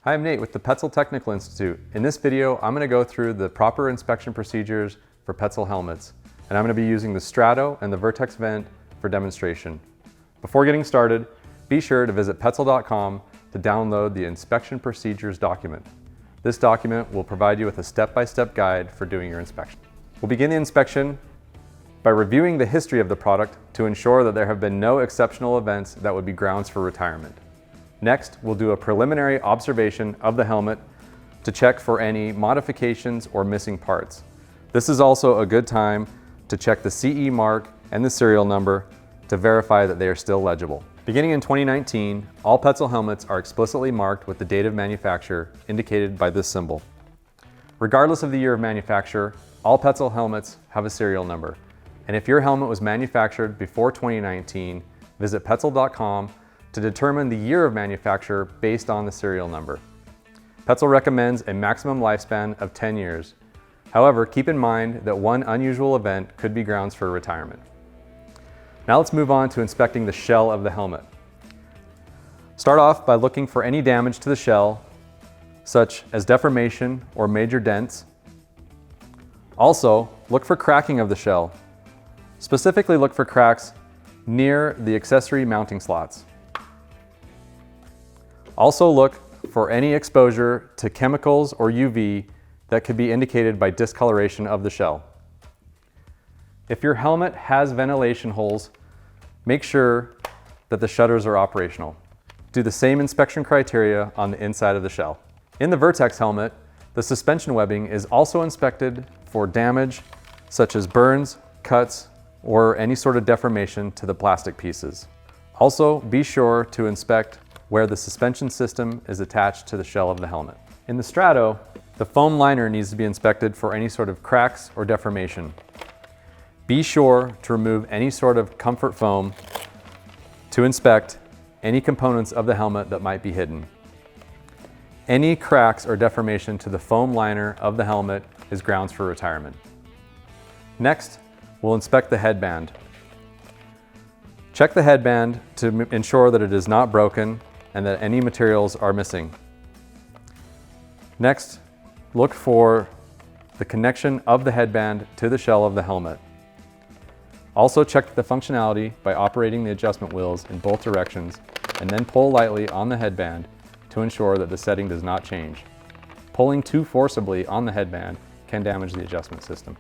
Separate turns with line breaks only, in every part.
Hi, I'm Nate with the Petzl Technical Institute. In this video, I'm going to go through the proper inspection procedures for Petzl helmets, and I'm going to be using the Strato and the VERTEX vent for demonstration. Before getting started, be sure to visit Petzl.com to download the inspection procedures document. This document will provide you with a step-by-step guide for doing your inspection. We'll begin the inspection by reviewing the history of the product to ensure that there have been no exceptional events that would be grounds for retirement. Next, we'll do a preliminary observation of the helmet to check for any modifications or missing parts. This is also a good time to check the CE mark and the serial number to verify that they are still legible. Beginning in 2019, all Petzl helmets are explicitly marked with the date of manufacture indicated by this symbol. Regardless of the year of manufacture, all Petzl helmets have a serial number. And if your helmet was manufactured before 2019, visit Petzl.com to determine the year of manufacture based on the serial number. Petzl recommends a maximum lifespan of 10 years. However, keep in mind that one unusual event could be grounds for retirement. Now let's move on to inspecting the shell of the helmet. Start off by looking for any damage to the shell, such as deformation or major dents. Also, look for cracking of the shell. Specifically, look for cracks near the accessory mounting slots. Also look for any exposure to chemicals or UV that could be indicated by discoloration of the shell. If your helmet has ventilation holes, make sure that the shutters are operational. Do the same inspection criteria on the inside of the shell. In the VERTEX helmet, the suspension webbing is also inspected for damage such as burns, cuts, or any sort of deformation to the plastic pieces. Also, be sure to inspect where the suspension system is attached to the shell of the helmet. In the Strato, the foam liner needs to be inspected for any sort of cracks or deformation. Be sure to remove any sort of comfort foam to inspect any components of the helmet that might be hidden. Any cracks or deformation to the foam liner of the helmet is grounds for retirement. Next, we'll inspect the headband. Check the headband to ensure that it is not broken and that any materials are missing. Next, look for the connection of the headband to the shell of the helmet. Also check the functionality by operating the adjustment wheels in both directions and then pull lightly on the headband to ensure that the setting does not change. Pulling too forcibly on the headband can damage the adjustment system.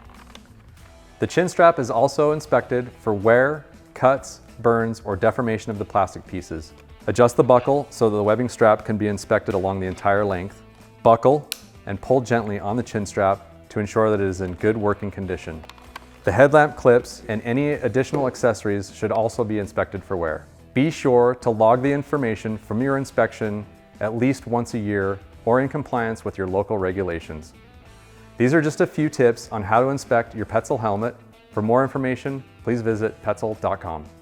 The chin strap is also inspected for wear, cuts, burns, or deformation of the plastic pieces. Adjust the buckle so that the webbing strap can be inspected along the entire length. Buckle and pull gently on the chin strap to ensure that it is in good working condition. The headlamp clips and any additional accessories should also be inspected for wear. Be sure to log the information from your inspection at least once a year or in compliance with your local regulations. These are just a few tips on how to inspect your Petzl helmet. For more information, please visit Petzl.com.